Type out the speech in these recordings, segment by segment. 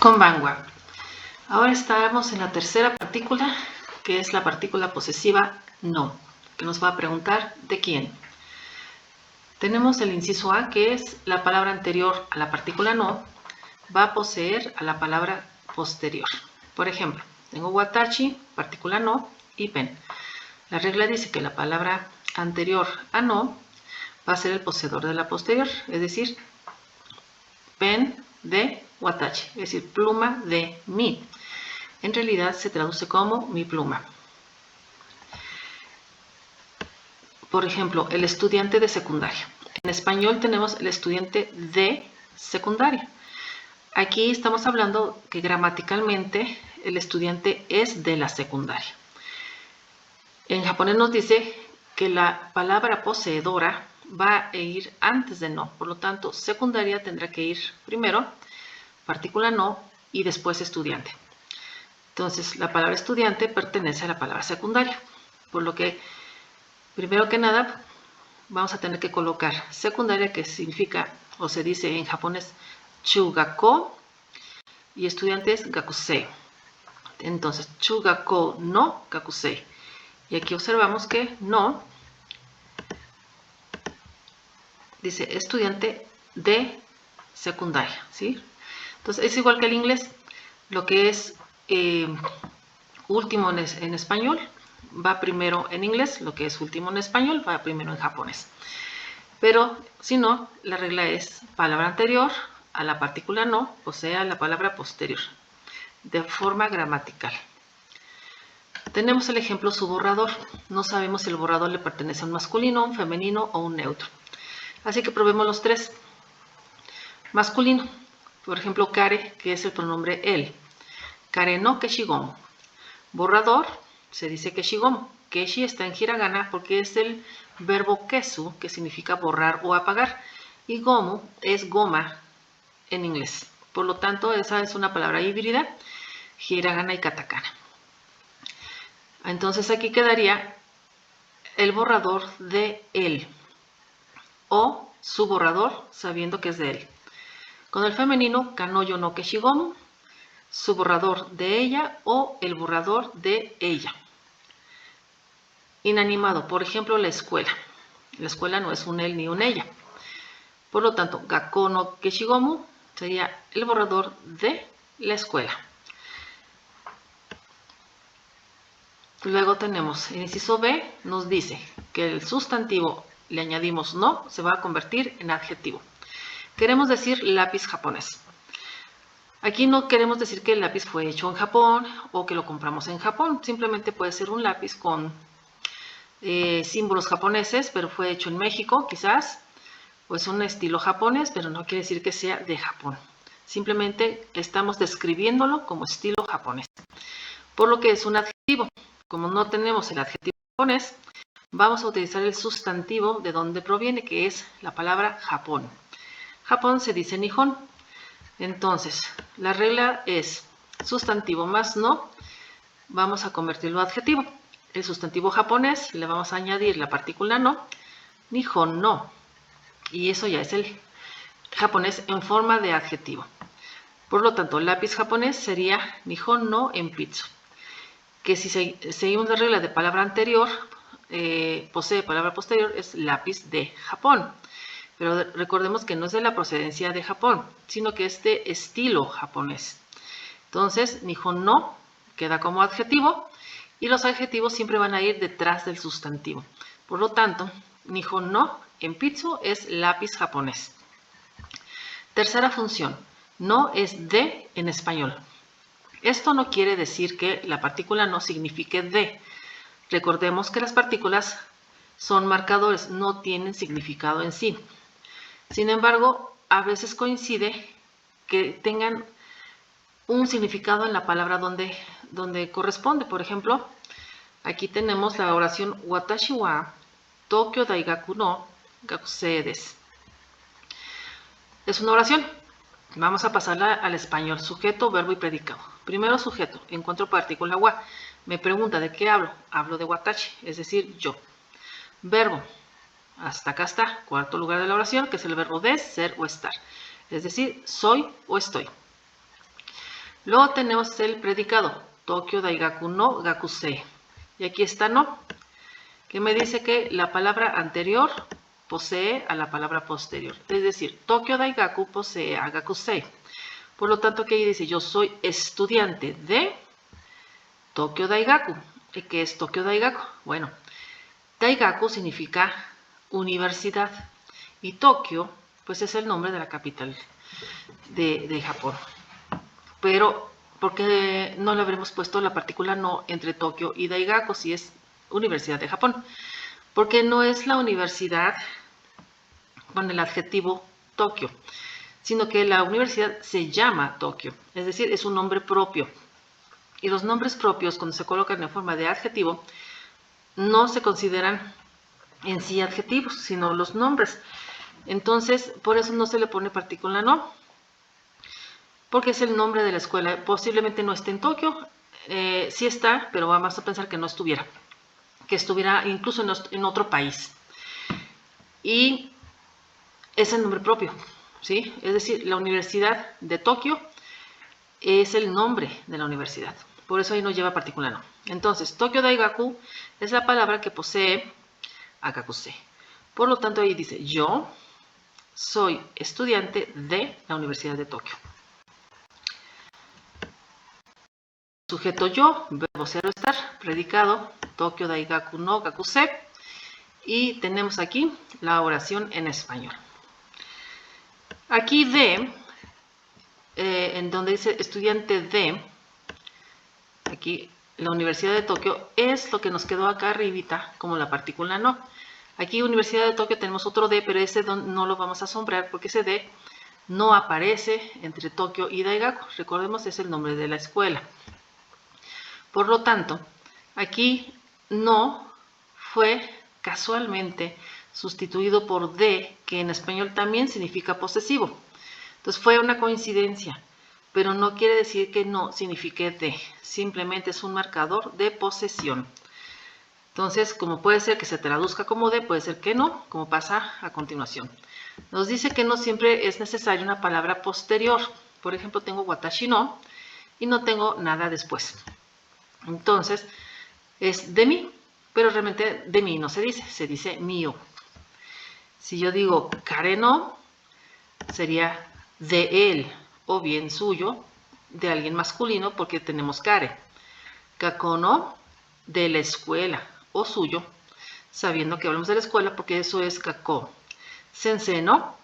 Konbanwa. Ahora estamos en la tercera partícula, que es la partícula posesiva no, que nos va a preguntar ¿de quién? Tenemos el inciso A, que es la palabra anterior a la partícula no, va a poseer a la palabra posterior. Por ejemplo, tengo watashi, partícula no, y pen. La regla dice que la palabra anterior a no va a ser el poseedor de la posterior, es decir, pen de watashi, es decir, pluma de mí. En realidad se traduce como mi pluma. Por ejemplo, el estudiante de secundaria. En español tenemos el estudiante de secundaria. Aquí estamos hablando que gramaticalmente el estudiante es de la secundaria. En japonés nos dice que la palabra poseedora va a ir antes de no. Por lo tanto, secundaria tendrá que ir primero, partícula no, y después estudiante. Entonces, la palabra estudiante pertenece a la palabra secundaria. Por lo que, primero que nada, vamos a tener que colocar secundaria, que significa, o se dice en japonés, chugako, y estudiante es gakusei. Entonces, chugako no gakusei. Y aquí observamos que no dice estudiante de secundaria, ¿sí? Entonces, es igual que el inglés. Lo que es último en español va primero en inglés, lo que es último en español va primero en japonés. Pero si no, la regla es palabra anterior a la partícula no, o sea, la palabra posterior, de forma gramatical. Tenemos el ejemplo su borrador. No sabemos si el borrador le pertenece a un masculino, un femenino o un neutro. Así que probemos los tres. Masculino, por ejemplo, kare, que es el pronombre él. Kare no keshigomu. Borrador, se dice keshigomu. Keshi está en hiragana porque es el verbo kesu, que significa borrar o apagar. Y gomu es goma en inglés. Por lo tanto, esa es una palabra híbrida, hiragana y katakana. Entonces aquí quedaría el borrador de él o su borrador sabiendo que es de él. Con el femenino, kanoyo no keshigomu, su borrador de ella o el borrador de ella. Inanimado, por ejemplo, la escuela. La escuela no es un él ni un ella. Por lo tanto, gakko no keshigomu sería el borrador de la escuela. Luego tenemos el inciso B, nos dice que el sustantivo le añadimos no, se va a convertir en adjetivo. Queremos decir lápiz japonés. Aquí no queremos decir que el lápiz fue hecho en Japón o que lo compramos en Japón. Simplemente puede ser un lápiz con símbolos japoneses, pero fue hecho en México, quizás. O es un estilo japonés, pero no quiere decir que sea de Japón. Simplemente estamos describiéndolo como estilo japonés. Por lo que es un adjetivo. Como no tenemos el adjetivo japonés, vamos a utilizar el sustantivo de donde proviene, que es la palabra Japón. Japón se dice Nihon. Entonces, la regla es sustantivo más no, vamos a convertirlo a adjetivo. El sustantivo japonés le vamos a añadir la partícula no, Nihon no. Y eso ya es el japonés en forma de adjetivo. Por lo tanto, lápiz japonés sería Nihon no enpitsu. Que si seguimos la regla de palabra anterior, posee palabra posterior, es lápiz de Japón. Pero recordemos que no es de la procedencia de Japón, sino que es de estilo japonés. Entonces, Nihon no queda como adjetivo y los adjetivos siempre van a ir detrás del sustantivo. Por lo tanto, Nihon no enpitsu es lápiz japonés. Tercera función, no es de en español. Esto no quiere decir que la partícula no signifique de. Recordemos que las partículas son marcadores, no tienen significado en sí. Sin embargo, a veces coincide que tengan un significado en la palabra donde corresponde. Por ejemplo, aquí tenemos la oración Watashi wa Tokyo Daigaku no gakusei desu. Es una oración. Vamos a pasarla al español, sujeto, verbo y predicado. Primero sujeto, encuentro partícula wa. Me pregunta de qué hablo. Hablo de watashi, es decir, yo. Verbo, hasta acá está, cuarto lugar de la oración, que es el verbo de ser o estar. Es decir, soy o estoy. Luego tenemos el predicado, Tokyo Daigaku no Gakusei. Y aquí está no, que me dice que la palabra anterior posee a la palabra posterior. Es decir, Tokyo Daigaku posee a Gakusei. Por lo tanto, aquí dice, yo soy estudiante de Tokyo Daigaku. ¿Y qué es Tokyo Daigaku? Bueno, Daigaku significa universidad. Y Tokio, pues es el nombre de la capital de Japón. Pero, ¿por qué no le habremos puesto la partícula no entre Tokio y Daigaku si es Universidad de Japón? Porque no es la universidad con el adjetivo Tokio, sino que la universidad se llama Tokio, es decir, es un nombre propio. Y los nombres propios, cuando se colocan en forma de adjetivo, no se consideran en sí adjetivos, sino los nombres. Entonces, por eso no se le pone partícula no, porque es el nombre de la escuela. Posiblemente no esté en Tokio, sí está, pero vamos a pensar que no estuviera, que estuviera incluso en otro país. Y es el nombre propio, ¿sí? Es decir, la Universidad de Tokio es el nombre de la universidad. Por eso ahí no lleva partícula no. Entonces, Tokyo Daigaku es la palabra que posee a Gakusei. Por lo tanto, ahí dice, yo soy estudiante de la Universidad de Tokio. Sujeto yo, verbo ser o estar, predicado, Tokyo Daigaku no Gakusei. Y tenemos aquí la oración en español. Aquí de, en donde dice estudiante de, aquí la Universidad de Tokio, es lo que nos quedó acá arribita como la partícula no. Aquí Universidad de Tokio tenemos otro de, pero ese no lo vamos a sombrear porque ese de no aparece entre Tokio y Daigaku. Recordemos, es el nombre de la escuela. Por lo tanto, aquí no fue casualmente sustituido por de, que en español también significa posesivo. Entonces fue una coincidencia, pero no quiere decir que no signifique de, simplemente es un marcador de posesión. Entonces, como puede ser que se traduzca como de, puede ser que no, como pasa a continuación. Nos dice que no siempre es necesaria una palabra posterior. Por ejemplo, tengo watashi no y no tengo nada después. Entonces, es de mí, pero realmente de mí no se dice mío. Si yo digo kare no, sería de él, o bien suyo, de alguien masculino, porque tenemos kare. Kako no, de la escuela, o suyo, sabiendo que hablamos de la escuela, porque eso es kako. Sensei no,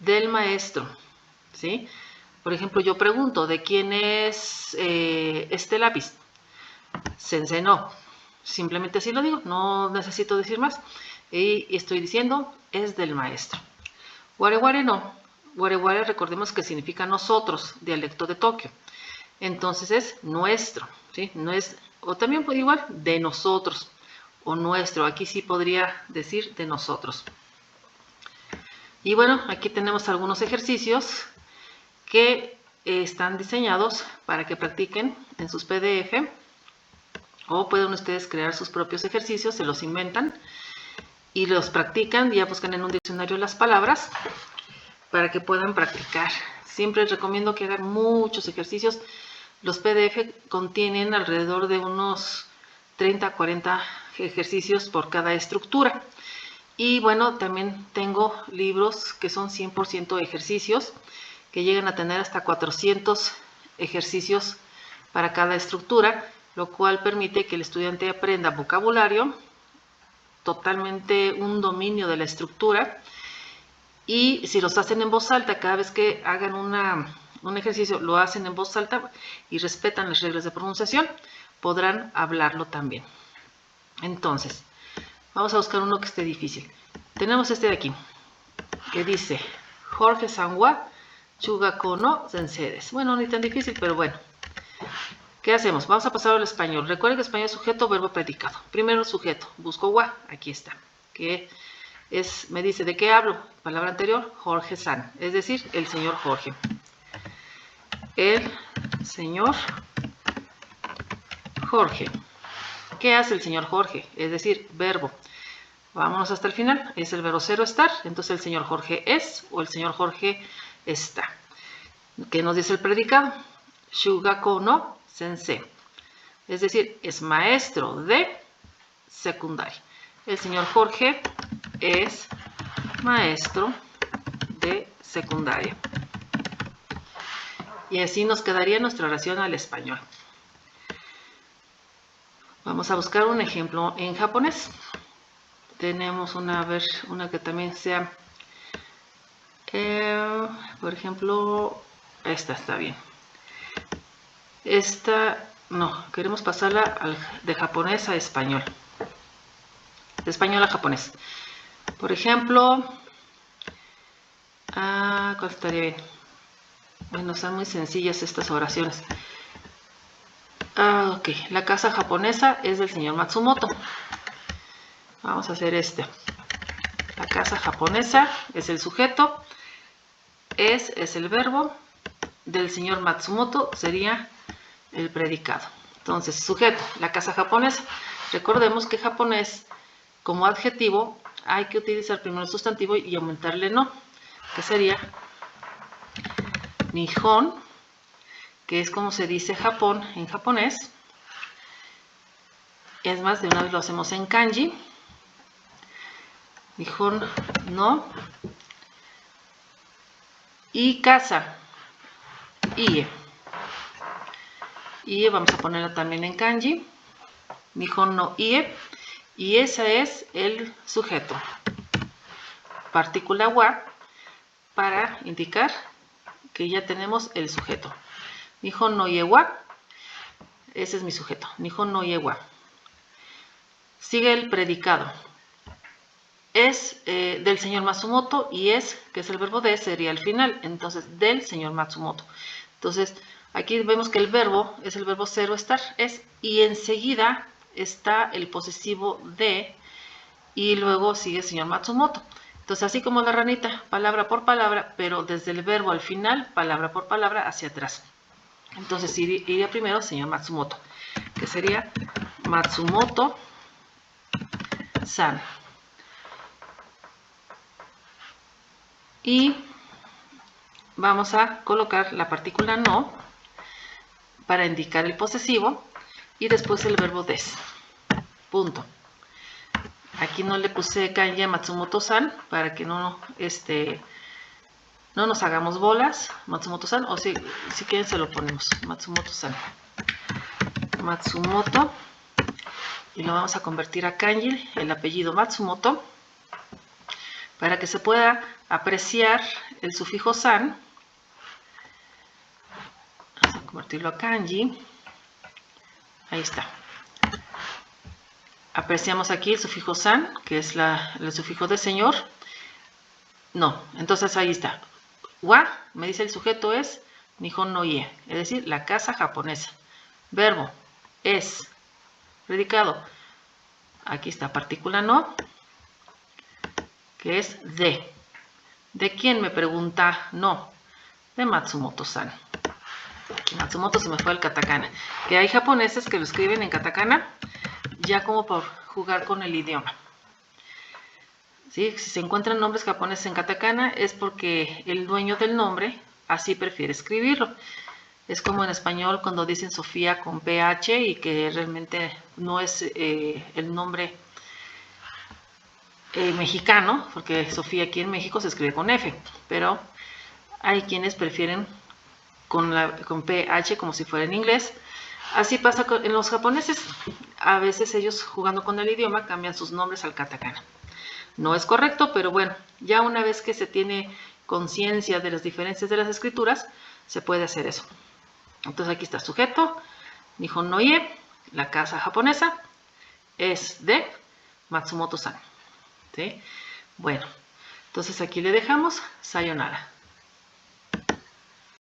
del maestro, ¿sí? Por ejemplo, yo pregunto, ¿de quién es este lápiz? Sensei no. Simplemente así lo digo, no necesito decir más. Y estoy diciendo, es del maestro. Ware no. Ware recordemos que significa nosotros, dialecto de Tokio. Entonces es nuestro, ¿sí? No es, o también puede igual, de nosotros, o nuestro. Aquí sí podría decir de nosotros. Y bueno, aquí tenemos algunos ejercicios que están diseñados para que practiquen en sus PDF. O pueden ustedes crear sus propios ejercicios, se los inventan y los practican, ya buscan en un diccionario las palabras para que puedan practicar. Siempre les recomiendo que hagan muchos ejercicios. Los PDF contienen alrededor de unos 30 a 40 ejercicios por cada estructura. Y bueno, también tengo libros que son 100% ejercicios, que llegan a tener hasta 400 ejercicios para cada estructura, lo cual permite que el estudiante aprenda vocabulario, totalmente un dominio de la estructura, y si los hacen en voz alta, cada vez que hagan un ejercicio, lo hacen en voz alta y respetan las reglas de pronunciación, podrán hablarlo también. Entonces, vamos a buscar uno que esté difícil. Tenemos este de aquí, que dice, Jorge Sanwa, Chugako no Sensedes. Bueno, ni tan difícil, pero bueno. ¿Qué hacemos? Vamos a pasar al español. Recuerden que español es sujeto, verbo, predicado. Primero sujeto, busco wa, aquí está. Que es, me dice, ¿de qué hablo? Palabra anterior, Jorge San, es decir, el señor Jorge. El señor Jorge. ¿Qué hace el señor Jorge? Es decir, verbo. Vámonos hasta el final. Es el verbo ser o estar. Entonces el señor Jorge es o el señor Jorge está. ¿Qué nos dice el predicado? shugako no sensei. Es decir, es maestro de secundaria. El señor Jorge es maestro de secundaria. Y así nos quedaría nuestra oración al español. Vamos a buscar un ejemplo en japonés. Tenemos una que también sea, por ejemplo, esta está bien. Esta, no, queremos pasarla de japonés a español. De español a japonés. Por ejemplo, ¿cuál estaría bien? Bueno, están muy sencillas estas oraciones. Ok, la casa japonesa es del señor Matsumoto. Vamos a hacer este. La casa japonesa es el sujeto, es el verbo, del señor Matsumoto sería el predicado. Entonces, sujeto, la casa japonesa. Recordemos que japonés, como adjetivo, hay que utilizar primero el sustantivo y aumentarle no, que sería Nihon, que es como se dice Japón en japonés. Es más, de una vez lo hacemos en kanji. Nihon no. Y casa, ie. Ie vamos a ponerla también en kanji. Nihon no ie. Y ese es el sujeto. Partícula wa para indicar que ya tenemos el sujeto. Nihon no ie wa. Ese es mi sujeto. Nihon no ie wa. Sigue el predicado. Es del señor Matsumoto y es, que es el verbo de, sería el final. Entonces, del señor Matsumoto. Entonces, aquí vemos que el verbo es el verbo ser o estar. Es, y enseguida está el posesivo de, y luego sigue el señor Matsumoto. Entonces, así como la ranita, palabra por palabra, pero desde el verbo al final, palabra por palabra hacia atrás. Entonces, iría primero señor Matsumoto, que sería Matsumoto-san. Y vamos a colocar la partícula no para indicar el posesivo y después el verbo des. Punto. Aquí no le puse kanji a Matsumoto-san para que no nos hagamos bolas. Matsumoto-san, o si quieren se lo ponemos. Matsumoto-san. Matsumoto. Y lo vamos a convertir a kanji, el apellido Matsumoto, para que se pueda apreciar el sufijo san. Vamos a convertirlo a kanji. Ahí está. Apreciamos aquí el sufijo san, que es el sufijo de señor. No, entonces ahí está. Wa, me dice el sujeto es Nihon no ie, es decir, la casa japonesa. Verbo, es. Predicado, aquí está, partícula no, que es de. ¿De quién me pregunta? No, de Matsumoto-san. Aquí Matsumoto se me fue al katakana. Que hay japoneses que lo escriben en katakana, ya como por jugar con el idioma. ¿Sí? Si se encuentran nombres japoneses en katakana es porque el dueño del nombre así prefiere escribirlo. Es como en español cuando dicen Sofía con PH y que realmente no es el nombre mexicano, porque Sofía aquí en México se escribe con F, pero hay quienes prefieren con PH como si fuera en inglés. Así pasa en los japoneses. A veces ellos, jugando con el idioma, cambian sus nombres al katakana. No es correcto, pero bueno, ya una vez que se tiene conciencia de las diferencias de las escrituras, se puede hacer eso. Entonces aquí está sujeto, Nihon no ie, la casa japonesa, es de Matsumoto-san. ¿Sí? Bueno, entonces aquí le dejamos sayonara.